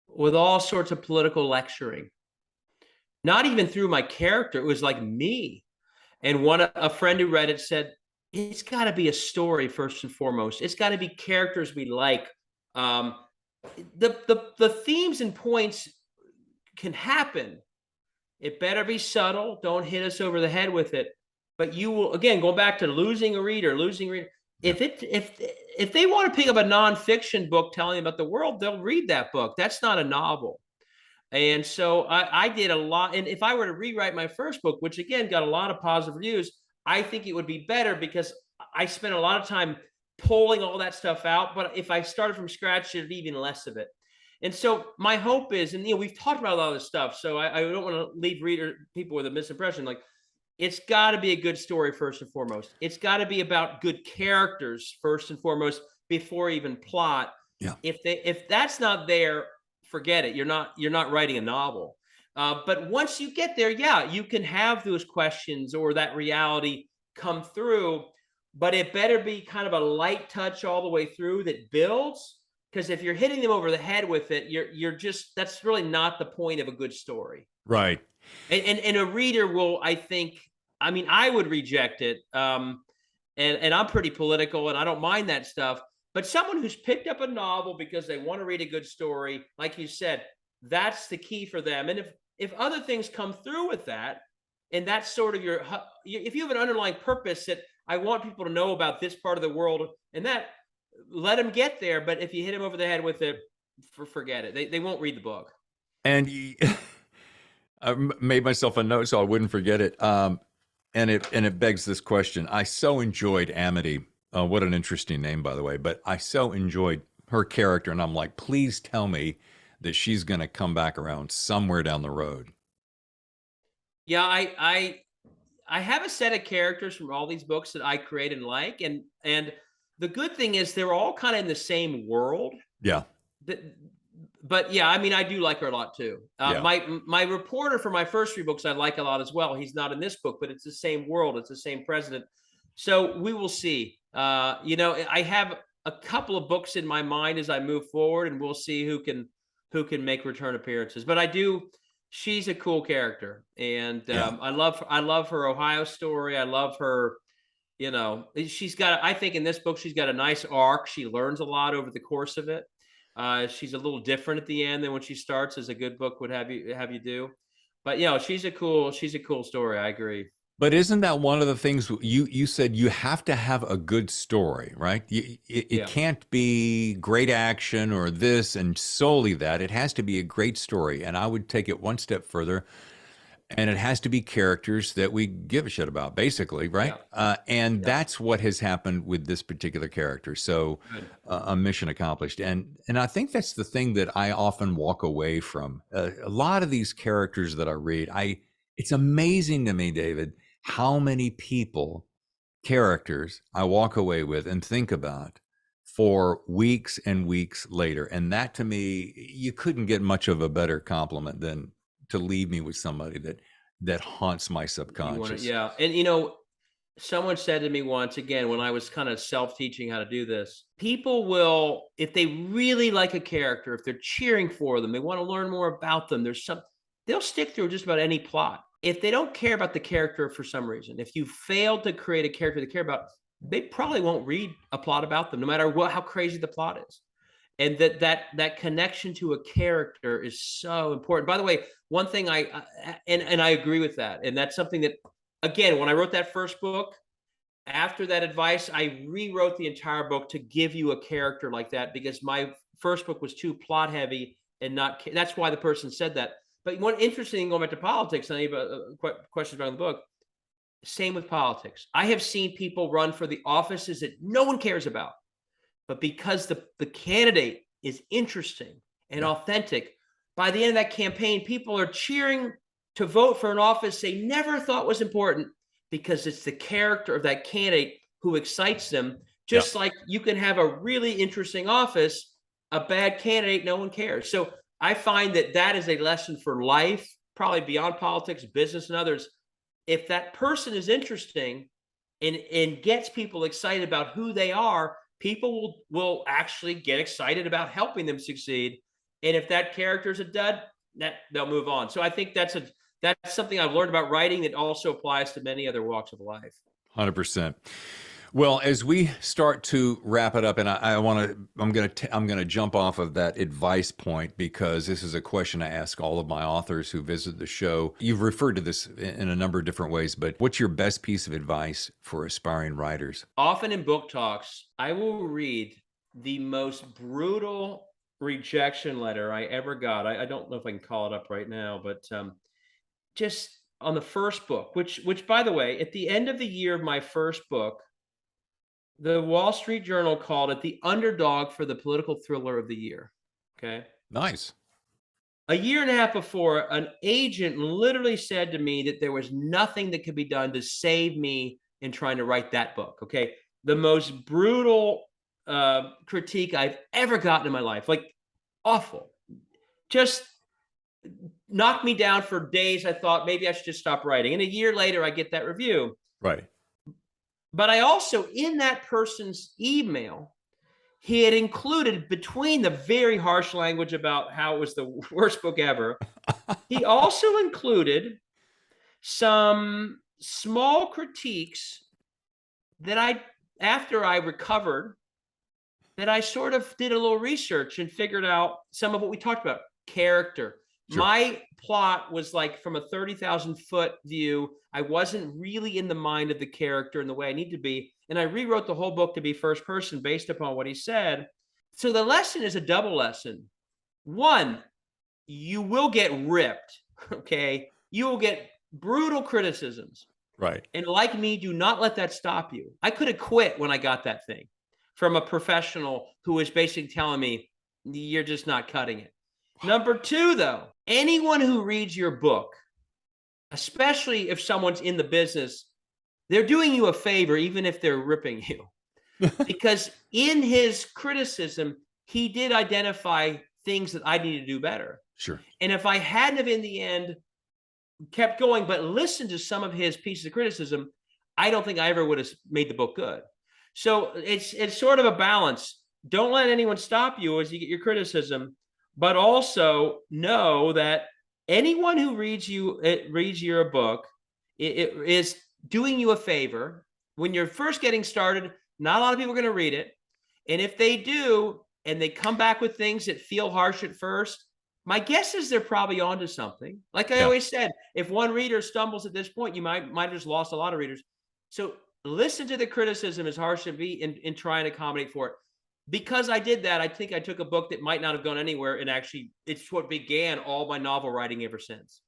with all sorts of political lecturing. Not even through my character, it was like me. And a friend who read it said, it's got to be a story first and foremost. It's got to be characters we like. The themes and points can happen. It better be subtle. Don't hit us over the head with it. But you will, again, go back to losing a reader. If they want to pick up a nonfiction book telling them about the world, they'll read that book. That's not a novel. And so I did a lot. And if I were to rewrite my first book, which again got a lot of positive reviews, I think it would be better because I spent a lot of time pulling all that stuff out. But if I started from scratch, there'd be even less of it. And so my hope is, and we've talked about a lot of this stuff, so I don't want to leave people with a misimpression. Like, it's got to be a good story first and foremost. It's got to be about good characters first and foremost, before even plot. Yeah. If that's not there, forget it. You're not writing a novel. But once you get there, yeah, you can have those questions or that reality come through, but it better be kind of a light touch all the way through that builds. Because if you're hitting them over the head with it, you're just, that's really not the point of a good story. Right. And a reader will, I think, I mean, I would reject it. And I'm pretty political and I don't mind that stuff. But someone who's picked up a novel because they want to read a good story, like you said, that's the key for them. And if other things come through with that, and that's sort of if you have an underlying purpose that I want people to know about this part of the world, and that, let them get there. But if you hit them over the head with it, forget it. They won't read the book. And I made myself a note so I wouldn't forget it. And it begs this question. I so enjoyed Amity. What an interesting name, by the way. But I so enjoyed her character, and I'm like, please tell me that she's going to come back around somewhere down the road. Yeah, I have a set of characters from all these books that I create and like, and the good thing is they're all kind of in the same world. Yeah. But yeah, I mean, I do like her a lot too. Yeah. My reporter for my first 3 books I like a lot as well. He's not in this book, but it's the same world. It's the same president. So we will see. I have a couple of books in my mind as I move forward, and we'll see who can make return appearances. But she's a cool character, and I love her Ohio story. I love her. I think in this book she's got a nice arc. She learns a lot over the course of it. She's a little different at the end than when she starts, as a good book would have you do. But she's a cool story. I agree. But isn't that one of the things you said? You have to have a good story, right? It can't be great action or this and solely that. It has to be a great story. And I would take it one step further. And it has to be characters that we give a shit about, basically, right? Yeah. That's what has happened with this particular character. So a mission accomplished. And I think that's the thing that I often walk away from. A lot of these characters that I read, it's amazing to me, David, how many characters I walk away with and think about for weeks and weeks later. And that, to me, you couldn't get much of a better compliment than to leave me with somebody that haunts my subconscious. And someone said to me once, again, when I was kind of self-teaching how to do this, people will, if they really like a character, if they're cheering for them, they want to learn more about them, they'll stick through just about any plot. If they don't care about the character for some reason, if you failed to create a character they care about, they probably won't read a plot about them, no matter how crazy the plot is. And that connection to a character is so important. By the way, one thing I agree with that. And that's something that, again, when I wrote that first book, after that advice, I rewrote the entire book to give you a character like that, because my first book was too plot heavy and that's why the person said that. But one interesting thing, going back to politics, and I have a question about the book, same with politics. I have seen people run for the offices that no one cares about. But because the candidate is interesting and authentic, by the end of that campaign, people are cheering to vote for an office they never thought was important, because it's the character of that candidate who excites them. Just like you can have a really interesting office, a bad candidate, no one cares. So I find that is a lesson for life, probably beyond politics, business, and others. If that person is interesting and gets people excited about who they are, people will actually get excited about helping them succeed. And if that character is a dud, they'll move on. So I think that's something I've learned about writing that also applies to many other walks of life. 100%. Well, as we start to wrap it up, and I'm going to jump off of that advice point, because this is a question I ask all of my authors who visit the show. You've referred to this in a number of different ways, but what's your best piece of advice for aspiring writers? Often in book talks, I will read the most brutal rejection letter I ever got. I don't know if I can call it up right now, but just on the first book, which by the way, at the end of the year of my first book, the Wall Street Journal called it the underdog for the political thriller of the year. Okay. Nice. A year and a half before, an agent literally said to me that there was nothing that could be done to save me in trying to write that book. Okay. The most brutal critique I've ever gotten in my life. Like, awful. Just knocked me down for days. I thought maybe I should just stop writing. And a year later, I get that review. Right. But I also, in that person's email, he had included, between the very harsh language about how it was the worst book ever, he also included some small critiques that after I recovered, that I sort of did a little research and figured out some of what we talked about. Character. Sure. My plot was like from a 30,000 foot view. I wasn't really in the mind of the character in the way I need to be. And I rewrote the whole book to be first person based upon what he said. So the lesson is a double lesson. One, you will get ripped, okay? You will get brutal criticisms. Right. And like me, do not let that stop you. I could have quit when I got that thing from a professional who was basically telling me, you're just not cutting it. Number two, though, anyone who reads your book, especially if someone's in the business, they're doing you a favor, even if they're ripping you. Because in his criticism, he did identify things that I need to do better. Sure. And if I hadn't have in the end kept going, but listened to some of his pieces of criticism, I don't think I ever would have made the book good. So it's sort of a balance. Don't let anyone stop you as you get your criticism, but also know that anyone who reads your book it is doing you a favor. When you're first getting started, not a lot of people are going to read it. And if they do, and they come back with things that feel harsh at first, my guess is they're probably onto something. Like I always said, if one reader stumbles at this point, you might have just lost a lot of readers. So listen to the criticism, as harsh as it be, and try and accommodate for it. Because I did that, I think I took a book that might not have gone anywhere, and actually it's what began all my novel writing ever since.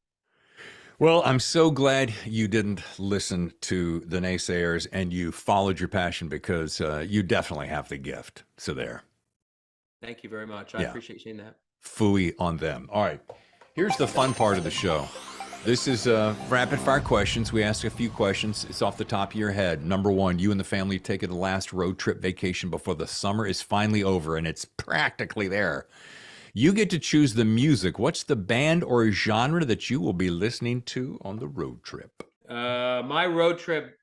Well, I'm so glad you didn't listen to the naysayers and you followed your passion, because you definitely have the gift. So there. Thank you very much. I appreciate you saying that. Phooey on them. All right. Here's the fun part of the show. This is rapid fire questions. We ask a few questions. It's off the top of your head. Number one, you and the family taking the last road trip vacation before the summer is finally over, and it's practically there. You get to choose the music. What's the band or genre that you will be listening to on the road trip? My road trip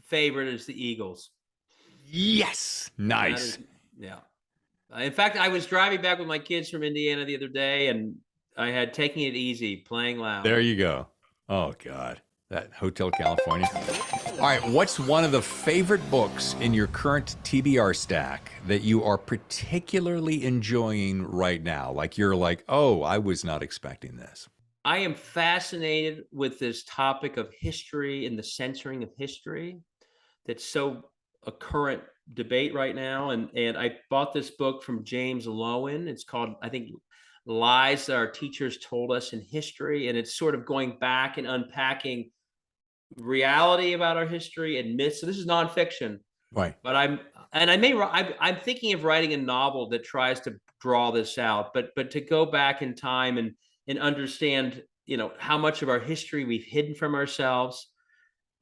favorite is the Eagles. Yes. Nice. Yeah. In fact, I was driving back with my kids from Indiana the other day, and I had Taking It Easy playing loud. There you go. Oh, God. That Hotel California. All right. What's one of the favorite books in your current TBR stack that you are particularly enjoying right now? Like you're like, oh, I was not expecting this. I am fascinated with this topic of history and the censoring of history. That's so a current debate right now. And I bought this book from James Lowen. It's called, I think, Lies That Our Teachers Told Us in History. And it's sort of going back and unpacking reality about our history and myths. So this is nonfiction. Right. But I'm thinking of writing a novel that tries to draw this out, but to go back in time and understand, how much of our history we've hidden from ourselves,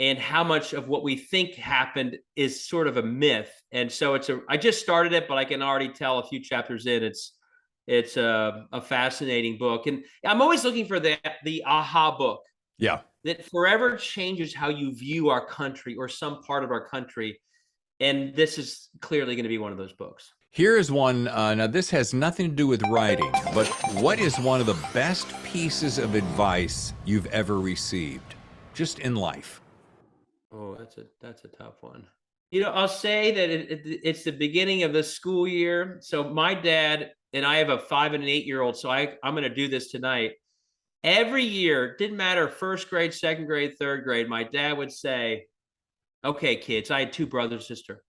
and how much of what we think happened is sort of a myth. And so I just started it, but I can already tell a few chapters in, it's a fascinating book. And I'm always looking for the aha book. Yeah. That forever changes how you view our country or some part of our country. And this is clearly going to be one of those books. Here is one. Now, this has nothing to do with writing, but what is one of the best pieces of advice you've ever received, just in life? Oh, that's a tough one. I'll say that it's the beginning of the school year. So my dad, and I have a 5 and an 8-year-old, so I'm going to do this tonight. Every year, didn't matter, first grade, second grade, third grade, my dad would say, okay, kids, I had 2 brothers and sister.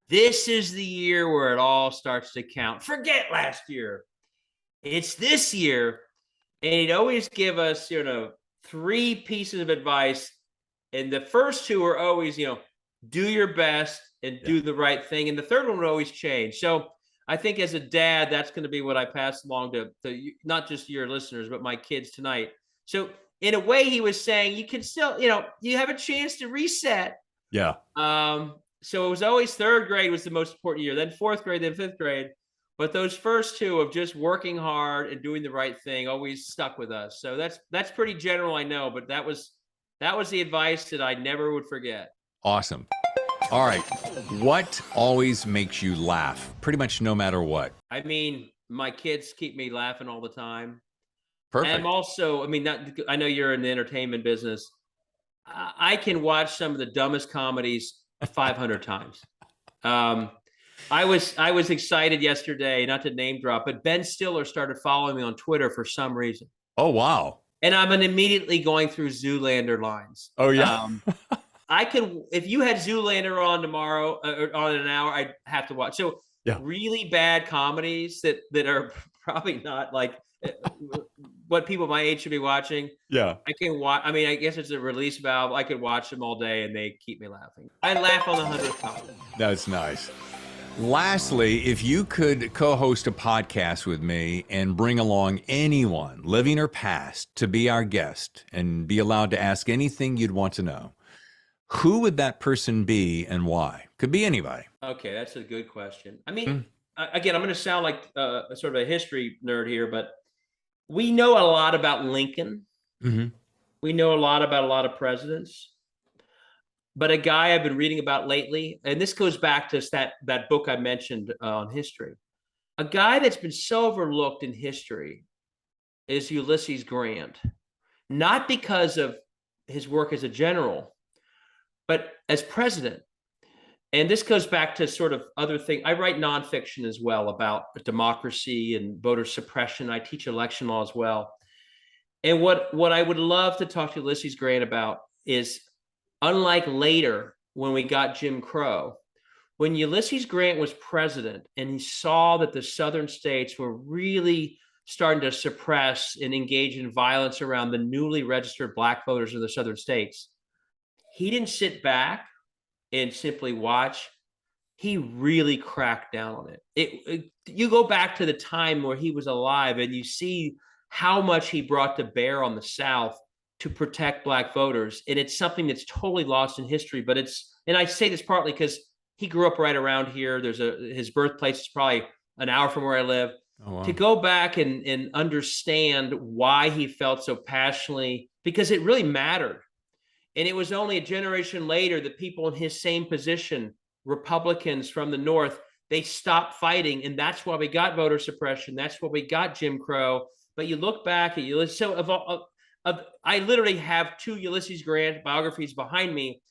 This is the year where it all starts to count. Forget last year. It's this year. And he'd always give us, 3 pieces of advice. And the first 2 are always, do your best and do the right thing. And the third one would always change. So I think as a dad, that's going to be what I pass along to not just your listeners, but my kids tonight. So in a way, he was saying you can still, you have a chance to reset. Yeah. so it was always third grade was the most important year, then fourth grade, then fifth grade. But those first two of just working hard and doing the right thing always stuck with us. So that's pretty general, I know, but that was the advice that I never would forget. Awesome. All right. What always makes you laugh? Pretty much no matter what. I mean, my kids keep me laughing all the time. Perfect. And also, I mean, I know you're in the entertainment business. I can watch some of the dumbest comedies 500 times. I was excited yesterday, not to name drop, but Ben Stiller started following me on Twitter for some reason. Oh, wow. And I'm immediately going through Zoolander lines. Oh, yeah. I could, if you had Zoolander on tomorrow, on an hour, I'd have to watch. So really bad comedies that are probably not like what people my age should be watching. Yeah. I can watch. I mean, I guess it's a release valve. I could watch them all day and they keep me laughing. I laugh on the 100th time. That's nice. Lastly, if you could co-host a podcast with me and bring along anyone, living or past, to be our guest and be allowed to ask anything you'd want to know, who would that person be and why? Could be anybody. Okay, that's a good question. I mean, again, I'm going to sound like a sort of a history nerd here, but we know a lot about Lincoln. Mm-hmm. We know a lot about a lot of presidents. But a guy I've been reading about lately, and this goes back to that book I mentioned on history, a guy that's been so overlooked in history is Ulysses Grant, not because of his work as a general, but as president. And this goes back to sort of other things. I write nonfiction as well about democracy and voter suppression. I teach election law as well. And what I would love to talk to Ulysses Grant about is, unlike later when we got Jim Crow, when Ulysses Grant was president and he saw that the southern states were really starting to suppress and engage in violence around the newly registered Black voters in the southern states, he didn't sit back and simply watch. He really cracked down on it. You go back to the time where he was alive and you see how much he brought to bear on the South to protect Black voters. And it's something that's totally lost in history, but and I say this partly because he grew up right around here. His birthplace is probably an hour from where I live. Oh, wow. To go back and understand why he felt so passionately, because it really mattered. And it was only a generation later that people in his same position, Republicans from the North, they stopped fighting. And that's why we got voter suppression. That's why we got Jim Crow. But you look back at Ulysses. So I literally have 2 Ulysses Grant biographies behind me,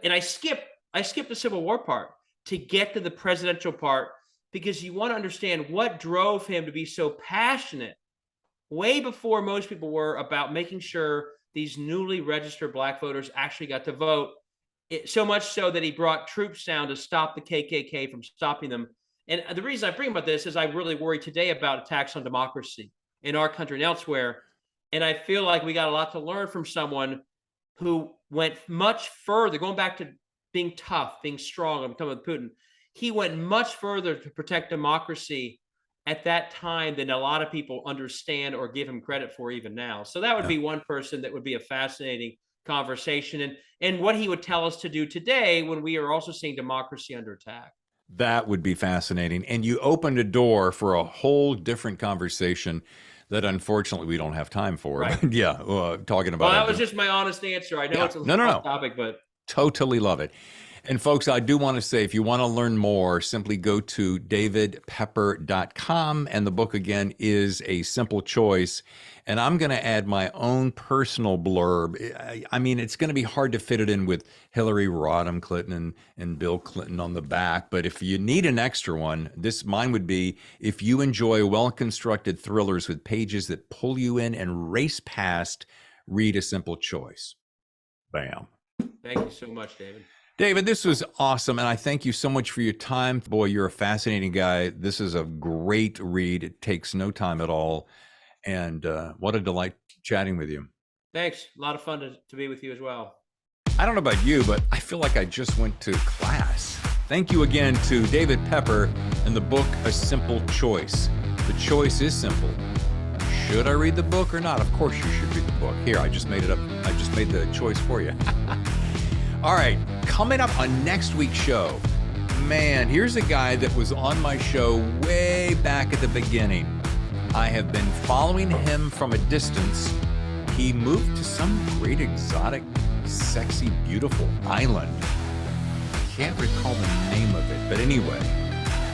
and I skipped the Civil War part to get to the presidential part, because you want to understand what drove him to be so passionate way before most people were about making sure these newly registered Black voters actually got to vote. So much so that he brought troops down to stop the KKK from stopping them. And the reason I bring about this is I really worry today about attacks on democracy in our country and elsewhere. And I feel like we got a lot to learn from someone who went much further, going back to being tough, being strong. I'm talking about Putin. He went much further to protect democracy at that time than a lot of people understand or give him credit for even now. So that would be one person that would be a fascinating conversation, and what he would tell us to do today when we are also seeing democracy under attack. That would be fascinating. And you opened a door for a whole different conversation that unfortunately we don't have time for. Right. Talking about. Well, that was just my honest answer. I know it's a tough topic, but totally love it. And folks, I do want to say, if you want to learn more, simply go to davidpepper.com. And the book, again, is A Simple Choice. And I'm going to add my own personal blurb. I mean, it's going to be hard to fit it in with Hillary Rodham Clinton and Bill Clinton on the back. But if you need an extra one, mine would be, if you enjoy well-constructed thrillers with pages that pull you in and race past, read A Simple Choice. Bam. Thank you so much, David. David, this was awesome, and I thank you so much for your time. Boy, you're a fascinating guy. This is a great read. It takes no time at all, and what a delight chatting with you. Thanks. A lot of fun to be with you as well. I don't know about you, but I feel like I just went to class. Thank you again to David Pepper and the book, A Simple Choice. The choice is simple. Should I read the book or not? Of course you should read the book. Here, I just made it up. I just made the choice for you. All right, coming up on next week's show, man, here's a guy that was on my show way back at the beginning. I have been following him from a distance. He moved to some great exotic, sexy, beautiful island. Can't recall the name of it, but anyway,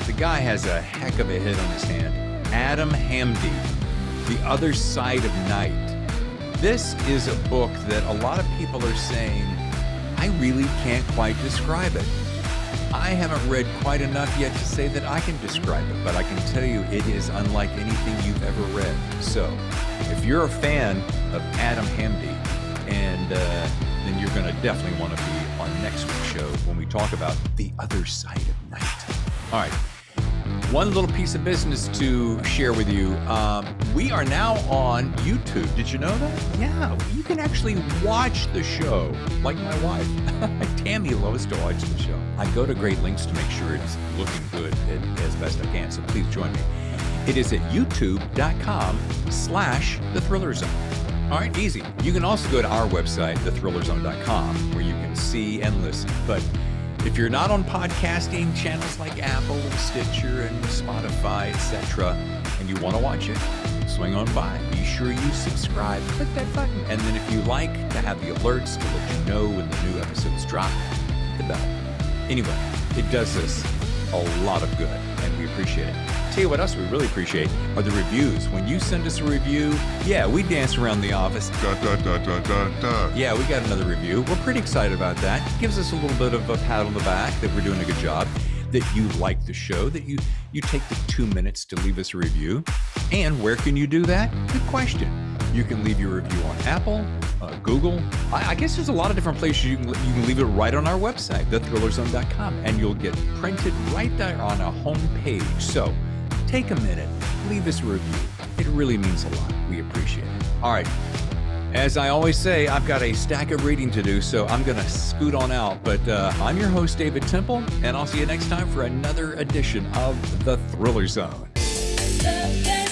the guy has a heck of a hit on his hand. Adam Hamdi, The Other Side of Night. This is a book that a lot of people are saying, I really can't quite describe it. I haven't read quite enough yet to say that I can describe it, but I can tell you it is unlike anything you've ever read. So, if you're a fan of Adam Hamdi, and then you're going to definitely want to be on next week's show when we talk about The Other Side of Night. All right. One little piece of business to share with you. We are now on YouTube. Did you know that? Yeah, you can actually watch the show, like my wife. Tammy loves to watch the show. I go to great lengths to make sure it's looking good as best I can, so please join me. It is at youtube.com/The Thriller Zone. All right, easy. You can also go to our website, thethrillerzone.com, where you can see and listen. But if you're not on podcasting channels like Apple and Stitcher and Spotify, etc., and you want to watch it, swing on by. Be sure you subscribe. Click that button. And then if you like to have the alerts to let you know when the new episodes drop, hit the bell. Anyway, it does us a lot of good, and we appreciate it. Tell you what else we really appreciate are the reviews. When you send us a review, yeah, we dance around the office. Yeah, we got another review. We're pretty excited about that. It gives us a little bit of a pat on the back that we're doing a good job, that you like the show, that you take the 2 minutes to leave us a review. And where can you do that? Good question. You can leave your review on Apple, Google. I guess there's a lot of different places you can leave it right on our website, thethrillerzone.com, and you'll get printed right there on a home page. So take a minute, leave us a review. It really means a lot. We appreciate it. All right. As I always say, I've got a stack of reading to do, so I'm going to scoot on out. But I'm your host, David Temple, and I'll see you next time for another edition of The Thriller Zone. The